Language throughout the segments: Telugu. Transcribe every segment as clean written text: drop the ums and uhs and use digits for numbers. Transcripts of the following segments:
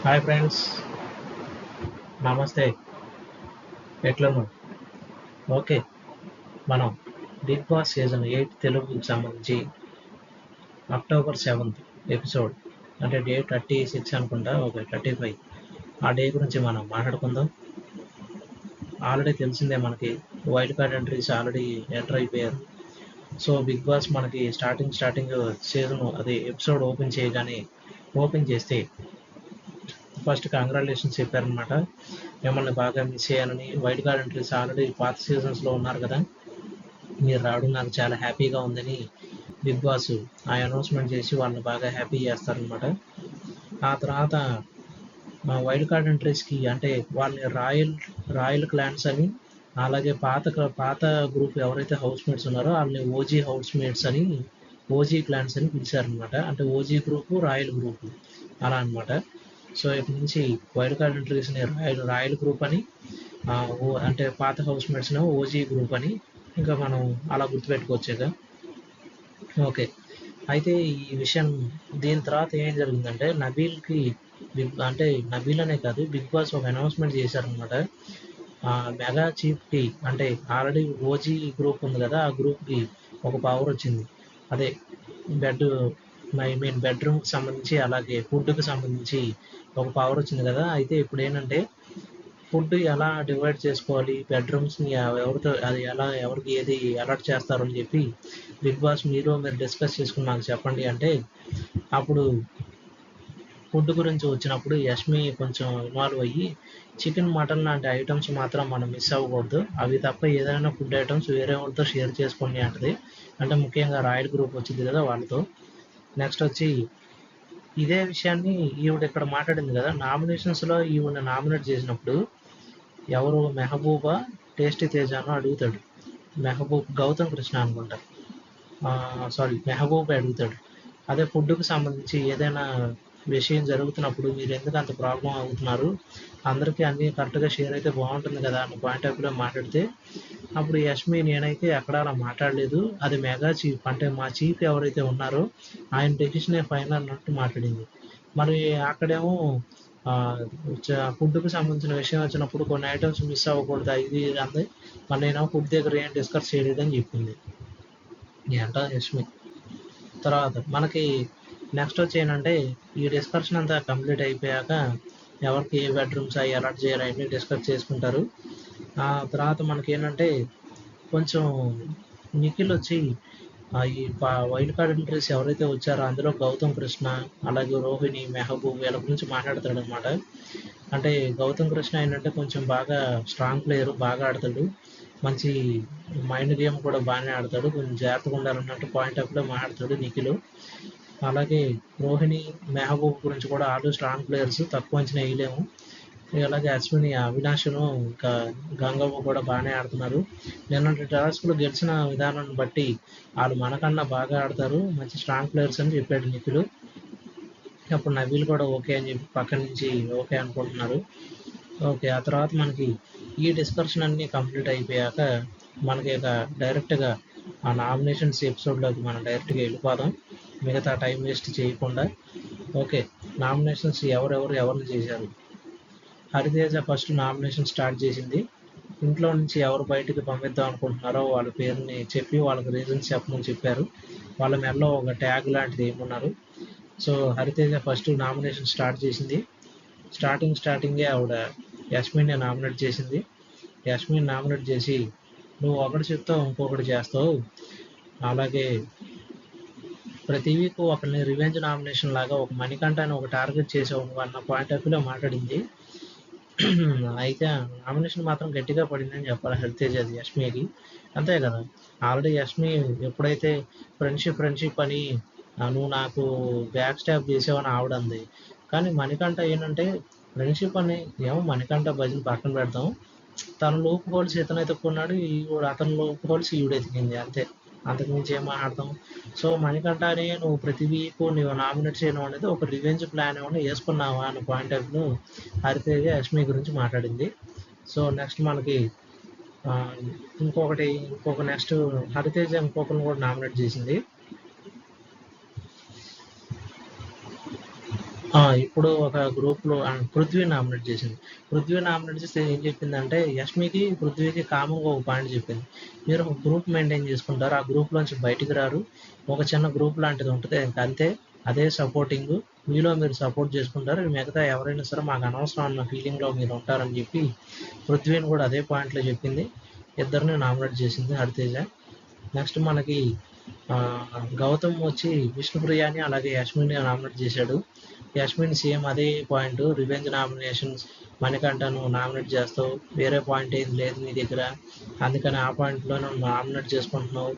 హాయ్ ఫ్రెండ్స్, నమస్తే. ఎట్లున్నారు? ఓకే. మనం బిగ్ బాస్ సీజన్ 8 తెలుగుకి సంబంధించి అక్టోబర్ 7th ఎపిసోడ్ అంటే డే 36 అనుకుంటా, ఓకే 35 ఆ డే గురించి మనం మాట్లాడుకుందాం. ఆల్రెడీ తెలిసిందే మనకి wild card entries already enter అయిపోయారు. సో బిగ్ బాస్ మనకి స్టార్టింగ్ సీజన్ అది ఎపిసోడ్ ఓపెన్ చేస్తే ఫస్ట్ కంగ్రాచులేషన్స్ చెప్పారనమాట. మిమ్మల్ని బాగా మిస్ అయ్యానని. వైల్డ్ కార్డ్ ఎంట్రీస్ ఆల్రెడీ పాత సీజన్స్లో ఉన్నారు కదా, మీరు రావడం నాకు చాలా హ్యాపీగా ఉందని బిగ్ బాస్ ఆ అనౌన్స్మెంట్ చేసి వాళ్ళని బాగా హ్యాపీ చేస్తారనమాట. ఆ తర్వాత వైల్డ్ కార్డ్ ఎంట్రీస్కి అంటే వాళ్ళని రాయల్ క్లాన్స్ అని, అలాగే పాత గ్రూప్ ఎవరైతే హౌస్ మేట్స్ ఉన్నారో వాళ్ళని ఓజీ క్లాన్స్ అని పిలిచారనమాట. అంటే ఓజీ గ్రూపు, రాయల్ గ్రూపు అలా అనమాట. సో ఇప్పటి నుంచి వైల్డ్ కార్డ్ ఎంట్రీస్ని రాయల్ గ్రూప్ అని, అంటే పాత హౌస్ మేట్స్ని ఓజీ గ్రూప్ అని ఇంకా మనం అలా గుర్తుపెట్టుకోవచ్చుగా. ఓకే. అయితే ఈ విషయం దీని తర్వాత ఏం జరిగిందంటే అంటే నబీల్ అనే కాదు, బిగ్ బాస్ ఒక అనౌన్స్మెంట్ చేశారనమాట. మెగా చీఫ్కి అంటే ఆల్రెడీ ఓజీ గ్రూప్ ఉంది కదా, ఆ గ్రూప్కి ఒక పవర్ వచ్చింది. అదే బెడ్ బెడ్రూమ్కి సంబంధించి, అలాగే ఫుడ్కి సంబంధించి ఒక పవర్ వచ్చింది కదా. అయితే ఇప్పుడు ఏంటంటే ఫుడ్ ఎలా డివైడ్ చేసుకోవాలి, బెడ్రూమ్స్ని ఎవరితో అది ఎలా ఎవరికి ఏది అలాట్ చేస్తారు అని చెప్పి బిగ్ బాస్ మీరు డిస్కస్ చేసుకుని నాకు చెప్పండి అంటే, అప్పుడు ఫుడ్ గురించి వచ్చినప్పుడు యష్మి కొంచెం ఇన్వాల్వ్ అయ్యి చికెన్, మటన్ లాంటి ఐటమ్స్ మాత్రం మనం మిస్ అవ్వకూడదు, అవి తప్ప ఏదైనా ఫుడ్ ఐటమ్స్ వేరే వాళ్ళతో షేర్ చేసుకోండి అంటది. అంటే ముఖ్యంగా రాయల్ గ్రూప్ వచ్చింది కదా వాళ్ళతో. నెక్స్ట్ వచ్చి ఇదే విషయాన్ని ఈవిడ ఇక్కడ మాట్లాడింది కదా, నామినేషన్స్లో ఈవిడ నామినేట్ చేసినప్పుడు ఎవరు మెహబూబా టేస్టీ తేజాను అడుగుతాడు. గౌతమ్ కృష్ణ అనుకుంటా, సారీ మెహబూబ్ అడుగుతాడు. అదే ఫుడ్కి సంబంధించి ఏదైనా విషయం జరుగుతున్నప్పుడు మీరు ఎందుకు అంత ప్రాబ్లం అవుతున్నారు, అందరికీ అన్నీ కరెక్ట్గా షేర్ అయితే బాగుంటుంది కదా అన్న పాయింట్ ఆఫ్ వ్యూలో మాట్లాడితే, అప్పుడు యష్మి నేనైతే ఎక్కడ అలా మాట్లాడలేదు, అది మెగా చీఫ్ అంటే మా చీఫ్ ఎవరైతే ఉన్నారో ఆయన డెసిషనే ఫైనల్ అన్నట్టు మాట్లాడింది. మరి అక్కడేమో ఫుడ్కి సంబంధించిన విషయం వచ్చినప్పుడు కొన్ని ఐటమ్స్ మిస్ అవ్వకూడదు ఇది అంది. మరి నేను ఫుడ్ దగ్గర ఏం డిస్కస్ చేయలేదని చెప్పింది ఏంటో యష్మి. తర్వాత మనకి నెక్స్ట్ వచ్చి ఏంటంటే ఈ డిస్కషన్ అంతా కంప్లీట్ అయిపోయాక ఎవరికి ఏ బెడ్రూమ్స్ అవి అలాట్ చేయాలి అన్నీ డిస్కస్ చేసుకుంటారు. ఆ తర్వాత మనకి ఏంటంటే కొంచెం నిఖిల్ వచ్చి ఈ వైల్డ్ కార్డ్ ఎంట్రీస్ ఎవరైతే వచ్చారో అందులో గౌతమ్ కృష్ణ, అలాగే రోహిణి, మెహబూబ్ వీళ్ళ గురించి మాట్లాడతాడు అనమాట. అంటే గౌతమ్ కృష్ణ ఏంటంటే కొంచెం బాగా స్ట్రాంగ్ ప్లేయర్, బాగా ఆడతాడు, మంచి మైండ్ గేమ్ కూడా బాగానే ఆడతాడు, కొంచెం జాగ్రత్తగా ఉండాలన్నట్టు పాయింట్ ఆఫ్లో మాట్లాడతాడు నిఖిల్. అలాగే రోహిణి, మెహబూబ్ గురించి కూడా ఆడు స్ట్రాంగ్ ప్లేయర్స్, తక్కువ అంచనా వేయలేము. అలాగే అశ్విని, అవినాష్ను, ఇంకా గంగవ్వ కూడా బాగానే ఆడుతున్నారు. నిన్నటి టాస్క్లో గెలిచిన విధానాన్ని బట్టి వాళ్ళు మనకన్నా బాగా ఆడతారు, మంచి స్ట్రాంగ్ ప్లేయర్స్ అని చెప్పాడు నిఖిల్. అప్పుడు నబీల్ కూడా ఓకే అని చెప్పి పక్క నుంచి ఓకే అనుకుంటున్నారు. ఓకే, ఆ తర్వాత మనకి ఈ డిస్కషన్ అన్నీ కంప్లీట్ అయిపోయాక మనకి ఇక డైరెక్ట్గా ఆ నామినేషన్స్ ఎపిసోడ్లోకి మనం డైరెక్ట్గా వెళ్ళిపోదాం, మిగతా టైం వేస్ట్ చేయకుండా. ఓకే, నామినేషన్స్ ఎవరిని చేశారు. హరితేజ ఫస్ట్ నామినేషన్ స్టార్ట్ చేసింది. ఇంట్లో నుంచి ఎవరు బయటకు పంపిద్దాం అనుకుంటున్నారో వాళ్ళ పేరుని చెప్పి వాళ్ళకి రీజన్స్ చెప్పమని చెప్పారు. వాళ్ళ మెడలో ఒక ట్యాగ్ లాంటిది ఏమున్నారు. So Hariteja first nomination start చేసింది. స్టార్టింగే ఆవిడ యస్మిన్ని నామినేట్ చేసింది. యస్మిన్ నామినేట్ చేసి నువ్వు ఒకటి చెప్తావు ఇంకొకటి చేస్తావు, అలాగే ప్రతి వీక్ ఒకరిని రివెంజ్ నామినేషన్ లాగా ఒక మణికంఠ అని ఒక టార్గెట్ చేసావు అన్న పాయింట్ ఆఫ్ వ్యూలో మాట్లాడింది. అయితే నామినేషన్ మాత్రం గట్టిగా పడిందని చెప్పాలి హరితేజది యష్మికి. అంతే కదా, ఆల్రెడీ యష్మి ఎప్పుడైతే ఫ్రెండ్షిప్ అని నువ్వు నాకు బ్యాక్ స్టాప్ చేసావని ఆవిడంది. కానీ మణికంఠ ఏంటంటే ఫ్రెండ్షిప్ అని ఏమో మణికంఠ భజన పక్కన పెడతాం, తన లోపు హోల్స్ ఇతను ఎత్తుక్కున్నాడు, అతని లోపు హోల్స్ ఈవిడ ఎతికింది అంతే, అంతకుమించి ఏం మాట్లాడతాం. సో మణికంఠని నువ్వు ప్రతి వీక్ నువ్వు నామినేట్ చేయడం అనేది ఒక రివెంజ్ ప్లాన్ ఏమైనా వేసుకున్నావా అన్న point of view Hariteja Yashmi గురించి మాట్లాడింది. సో నెక్స్ట్ మనకి నెక్స్ట్ హరితేజ ఇంకొకరిని కూడా నామినేట్ చేసింది. ఇప్పుడు ఒక గ్రూప్లో పృథ్వీ నామినేట్ చేసింది. పృథ్వీ నామినేట్ చేస్తే ఏం చెప్పిందంటే యష్మికి పృథ్వీకి కామన్గా ఒక పాయింట్ చెప్పింది. మీరు ఒక గ్రూప్ మెయింటైన్ చేసుకుంటారు, ఆ గ్రూప్లోంచి బయటికి రారు, ఒక చిన్న గ్రూప్ లాంటిది ఉంటుంది, ఇంకా అంతే, అదే సపోర్టింగ్, మీలో మీరు సపోర్ట్ చేసుకుంటారు, మిగతా ఎవరైనా సరే మాకు అనవసరం అన్న ఫీలింగ్లో మీరు ఉంటారని చెప్పి పృథ్వీని కూడా అదే పాయింట్లో చెప్పింది. ఇద్దరిని నామినేట్ చేసింది హరితేజ. నెక్స్ట్ మనకి గౌతమ్ వచ్చి విష్ణుప్రియని అలాగే యష్మిని నామినేట్ చేశాడు. యష్మిన్ సేమ్ అదే పాయింట్, రివెంజ్ నామినేషన్స్, మణికంఠను నామినేట్ చేస్తావు, వేరే పాయింట్ ఏది లేదు నీ దగ్గర, అందుకని ఆ పాయింట్లో నువ్వు నామినేట్ చేసుకుంటున్నావు,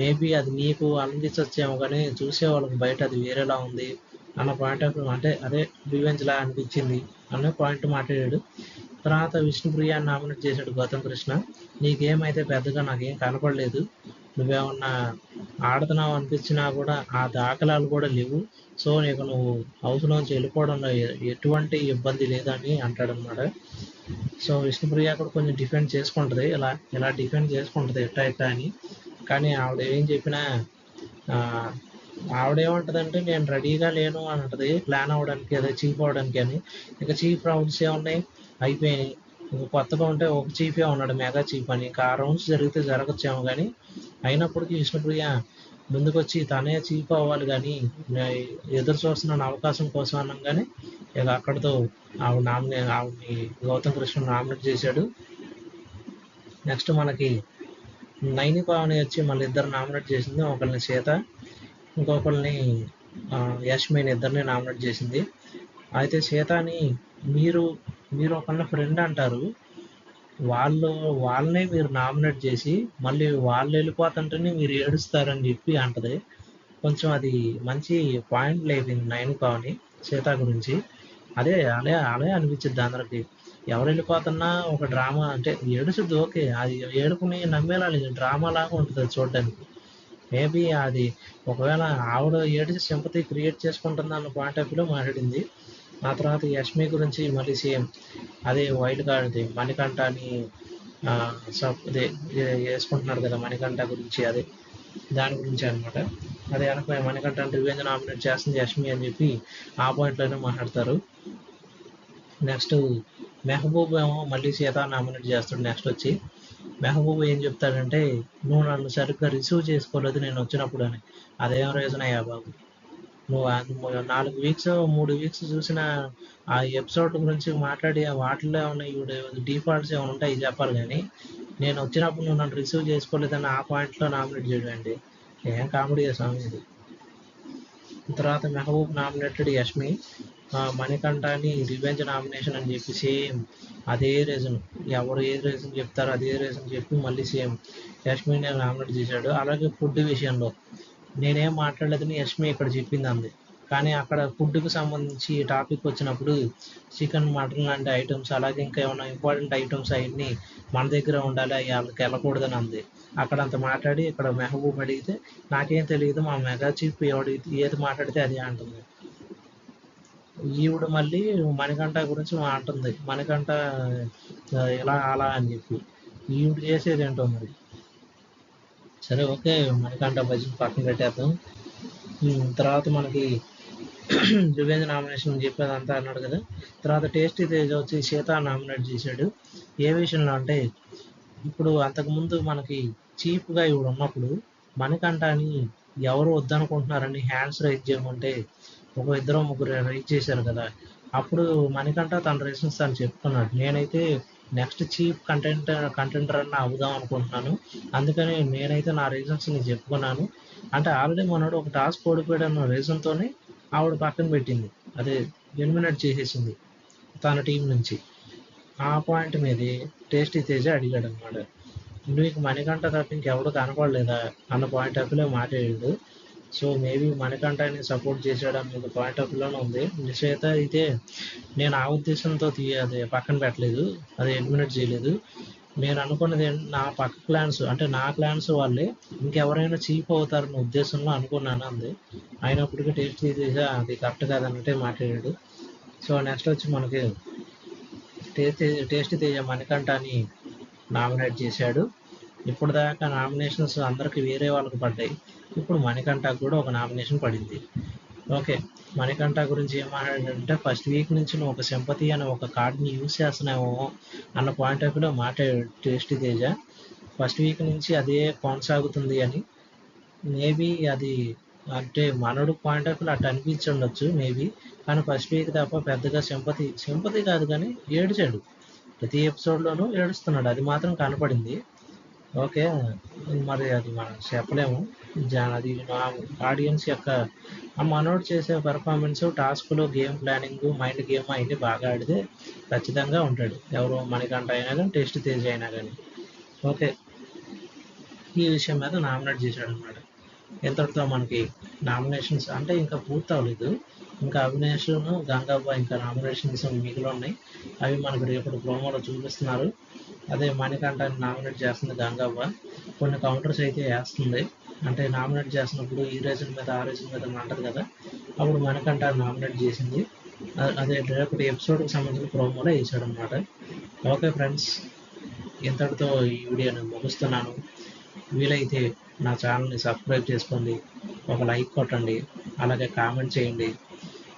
మేబీ అది నీకు అనిపించచ్చేమో కానీ చూసే వాళ్ళకి బయట అది వేరేలా ఉంది అన్న పాయింట్ ఆఫ్ అంటే అదే రివెంజ్లా అనిపించింది అనే పాయింట్ మాట్లాడాడు. తర్వాత విష్ణుప్రియాని నామినేట్ చేశాడు గౌతమ్ కృష్ణ. నీకేమైతే పెద్దగా నాకేం కనపడలేదు, నువ్వేమన్నా ఆడుతున్నావు అనిపించినా కూడా ఆ దాఖలాలు కూడా లేవు, సో నీకు నువ్వు హౌస్లోంచి వెళ్ళిపోవడంలో ఎటువంటి ఇబ్బంది లేదని అంటాడనమాట. సో విష్ణుప్రియ కూడా కొంచెం డిఫెండ్ చేసుకుంటుంది, ఇలా డిఫెండ్ చేసుకుంటుంది ఎట్టా అని. కానీ ఆవిడ ఏం చెప్పినా ఆవిడేమంటదంటే నేను రెడీగా లేను అని అంటది, ప్లాన్ అవ్వడానికి, అదే చీఫ్ అవ్వడానికి అని. ఇక చీఫ్ రౌండ్స్ ఏమున్నాయి, అయిపోయినాయి, ఇంకా కొత్తగా ఉంటే ఒక చీఫే ఉన్నాడు, మెగా చీఫ్ అని. ఇంకా ఆ రౌండ్స్ జరిగితే జరగచ్చేమో కానీ అయినప్పటికీ విష్ణుప్రియ ముందుకొచ్చి తనే చీఫ్ అవ్వాలి కానీ ఎదురు చూస్తున్న అవకాశం కోసం అనగానే ఇక అక్కడితో ఆవిడని గౌతమ్ కృష్ణ నామినేట్ చేశాడు. నెక్స్ట్ మనకి నైని పావని వచ్చి మళ్ళీ ఇద్దరు నామినేట్ చేసింది, ఒకరిని సీత, ఇంకొకరిని యష్మిని, ఇద్దరిని నామినేట్ చేసింది. అయితే సీతని మీరు ఒకళ్ళ ఫ్రెండ్ అంటారు, వాళ్ళనే మీరు నామినేట్ చేసి మళ్ళీ వాళ్ళు వెళ్ళిపోతుంటేనే మీరు ఏడుస్తారని చెప్పి అంటది. కొంచెం అది మంచి పాయింట్ లేపింది నైన్ పావని సీత గురించి. అదే అనిపించింది అందరికి, ఎవరు వెళ్ళిపోతున్నా ఒక డ్రామా అంటే ఏడుచుద్ది, ఓకే, అది ఏడుకుని నమ్మేలా లేదు, డ్రామా లాగా ఉంటుంది అది చూడడానికి. మేబీ అది ఒకవేళ ఆవిడ ఏడిచి సింపతి క్రియేట్ చేసుకుంటుంది అన్న పాయింట్ ఆఫ్ వ్యూలో మాట్లాడింది. ఆ తర్వాత యష్మి గురించి మళ్ళీ సేమ్ అదే వైల్డ్ కార్డ్ మణికంఠ అని అదే వేసుకుంటున్నారు కదా మణికంఠ గురించి, అదే దాని గురించి అనమాట. అదే వెనక మణికంఠ రివెంజ్ నామినేట్ చేస్తుంది యష్మి అని చెప్పి ఆ పాయింట్లోనే మాట్లాడతారు. నెక్స్ట్ మెహబూబ్ ఏమో మళ్ళీ సీత నామినేట్ చేస్తాడు. నెక్స్ట్ వచ్చి మెహబూబ్ ఏం చెప్తాడంటే, నువ్వు నన్ను సరిగ్గా రిసీవ్ చేసుకోలేదు నేను వచ్చినప్పుడు అని. అదేం రీజన్ అయ్యా బాబు, నువ్వు 4 వీక్స్ 3 వీక్స్ చూసిన ఆ ఎపిసోడ్ గురించి మాట్లాడి వాటిల్లో ఏమైనా డిఫాల్ట్స్ ఏమైనా ఉంటాయి చెప్పాలి కానీ నేను వచ్చినప్పుడు నువ్వు నన్ను రిసీవ్ చేసుకోలేదని ఆ పాయింట్లో నామినేట్ చేయడం అండి, ఏం కామెడీ సాంగ్ ఇది. తర్వాత మెహబూబ్ నామినేటెడ్ యష్మి, మణికంఠని రివెంజ్ నామినేషన్ అని చెప్పి సేమ్ అదే రీజన్, ఎవరు ఏ రీజన్ చెప్తారో అదే రీజన్ చెప్పి మళ్ళీ సేమ్ యష్మిని నామినేట్ చేశాడు. అలాగే ఫుడ్ విషయంలో నేనేం మాట్లాడలేదని యష్మి ఇక్కడ చెప్పింది అంది, కానీ అక్కడ ఫుడ్కి సంబంధించి టాపిక్ వచ్చినప్పుడు చికెన్ మటన్ లాంటి ఐటమ్స్ అలాగే ఇంకా ఏమైనా ఇంపార్టెంట్ ఐటమ్స్ అవన్నీ మన దగ్గర ఉండాలి, అవి వాళ్ళకి వెళ్ళకూడదని అంది. అక్కడ అంత మాట్లాడి ఇక్కడ మెహబూబ్ అడిగితే నాకేం తెలియదు, మా మెగా చీఫ్ ఏది మాట్లాడితే అది అంటుంది. ఈవిడ మళ్ళీ మణికంఠ గురించి అంటుంది, మణికంఠ ఇలా అలా అని చెప్పి. ఈవిడ చేసేది ఏంటో మరి. సరే ఓకే, మణికంఠ భజన పక్కన పెట్టేద్దాం. తర్వాత మనకి రివెంజ్ నామినేషన్ చెప్పేదంతా అన్నాడు కదా. తర్వాత టేస్టీ తేజ వచ్చి సీత నామినేట్ చేశాడు. ఏ విషయంలో అంటే ఇప్పుడు అంతకుముందు మనకి చీఫ్గా ఇవిడు ఉన్నప్పుడు మణికంఠని ఎవరు వద్దనుకుంటున్నారని హ్యాండ్స్ రైజ్ చేయమంటే ఒక ఇద్దరు ముగ్గురు రైజ్ చేశారు కదా. అప్పుడు మణికంఠ తన రీజన్స్ తను చెప్పుకున్నాడు, నేనైతే నెక్స్ట్ చీఫ్ కంటెంటర్ అని అవుదాం అనుకుంటున్నాను, అందుకని నేనైతే నా రీజన్స్ నేను చెప్పుకున్నాను అంటే ఆల్రెడీ మనోడు ఒక టాస్క్ ఓడిపోయాడు అన్న రీజన్తోనే ఆవిడ పక్కన పెట్టింది, అదే ఎలిమినేట్ చేసేసింది తన టీం నుంచి. ఆ పాయింట్ మీదే టేస్టీ తేజ అడిగాడు అనమాట, నీకు మణికంఠ తప్ప ఇంకెవడు కనపడలేదా అన్న పాయింట్ ఆఫ్ వ్యూలో మాట్లాడాడు. సో మేబీ మణికంఠని సపోర్ట్ చేశాడు అన్న పాయింట్ ఆఫ్ వ్యూలోనే ఉంది. నిశ్చయిత అయితే నేను ఆ ఉద్దేశంతో అది పక్కన పెట్టలేదు, అది ఎలిమినేట్ చేయలేదు. నేను అనుకున్నది నా పక్క క్లాన్స్ అంటే నా క్లాన్స్ వాళ్ళే ఇంకెవరైనా చీప్ అవుతారన్న ఉద్దేశంలో అనుకున్నాను అంది. అయినప్పటికీ టేస్టీ తేజ అది కరెక్ట్ కాదన్నట్టే మాట్లాడాడు. సో నెక్స్ట్ వచ్చి మనకి టేస్టీ తేజ మణికంఠని నామినేట్ చేశాడు. ఇప్పుడు దాకా నామినేషన్స్ అందరికి వేరే వాళ్ళకి పడ్డాయి, ఇప్పుడు మణికంఠకు కూడా ఒక నామినేషన్ పడింది. ఓకే, మణికంఠ గురించి ఏం మాట్లాడాడంటే ఫస్ట్ వీక్ నుంచి నువ్వు ఒక సింపతి అనే ఒక కార్డ్ని యూజ్ చేస్తున్నావు అన్న పాయింట్ ఆఫ్ వ్యూలో మాట్లాడాడు టేస్టీ తేజ. ఫస్ట్ వీక్ నుంచి అదే కొనసాగుతుంది అని. మేబీ అది అంటే మనోడు పాయింట్ ఆఫ్ వ్యూలో అట్లా అనిపించి ఉండొచ్చు మేబీ. కానీ ఫస్ట్ వీక్ తప్ప పెద్దగా సింపతి కాదు కానీ ఏడ్చాడు. ప్రతి ఎపిసోడ్లోనూ ఏడుస్తున్నాడు, అది మాత్రం కనపడింది. ఓకే, మరి అది మనం చెప్పలేము. అది మా ఆడియన్స్ యొక్క ఆ మనోడు చేసే పర్ఫార్మెన్స్, టాస్క్లు, గేమ్ ప్లానింగ్, మైండ్ గేమ్ అవన్నీ బాగా ఆడితే ఖచ్చితంగా ఉంటాడు. ఎవరు మణికంఠ అయినా కానీ, టేస్ట్ తేజ అయినా కానీ. ఓకే, ఈ విషయం మీద నామినేట్ చేశాడు అనమాట. ఇంతటితో మనకి నామినేషన్స్ అంటే ఇంకా పూర్తి అవ్వలేదు. ఇంకా అవినేష్, గంగవ్వ ఇంకా నామినేషన్స్ మిగిలి ఉన్నాయి. అవి మనకు రేపటి ప్రోమోలో చూపిస్తున్నారు. అదే మణికంఠని నామినేట్ చేస్తుంది గంగవ్వ. కొన్ని కౌంటర్స్ అయితే వేస్తుంది. అంటే నామినేట్ చేసినప్పుడు ఈ రీజన్ మీద ఆ రీజన్ మీద అంటది కదా, అప్పుడు మణికంఠ నామినేట్ చేసింది. అదే రేపటి ఎపిసోడ్కి సంబంధించిన ప్రోమోలో వేసాడు అనమాట. ఓకే ఫ్రెండ్స్, ఇంతటితో ఈ వీడియోని ముగిస్తున్నాను. వీలైతే నా ఛానల్ని సబ్స్క్రైబ్ చేసుకోండి, ఒక లైక్ కొట్టండి, అలాగే కామెంట్ చేయండి,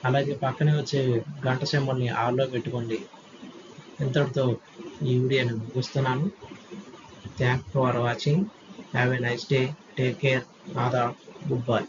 అలాగే పక్కనే వచ్చే గంట సింబల్ని ఆల్లో పెట్టుకోండి. ఇంతటితో ఈ వీడియోని ముగిస్తున్నాను. Thank for watching. Have a nice day. Take care. ఆదాబ్. Good by.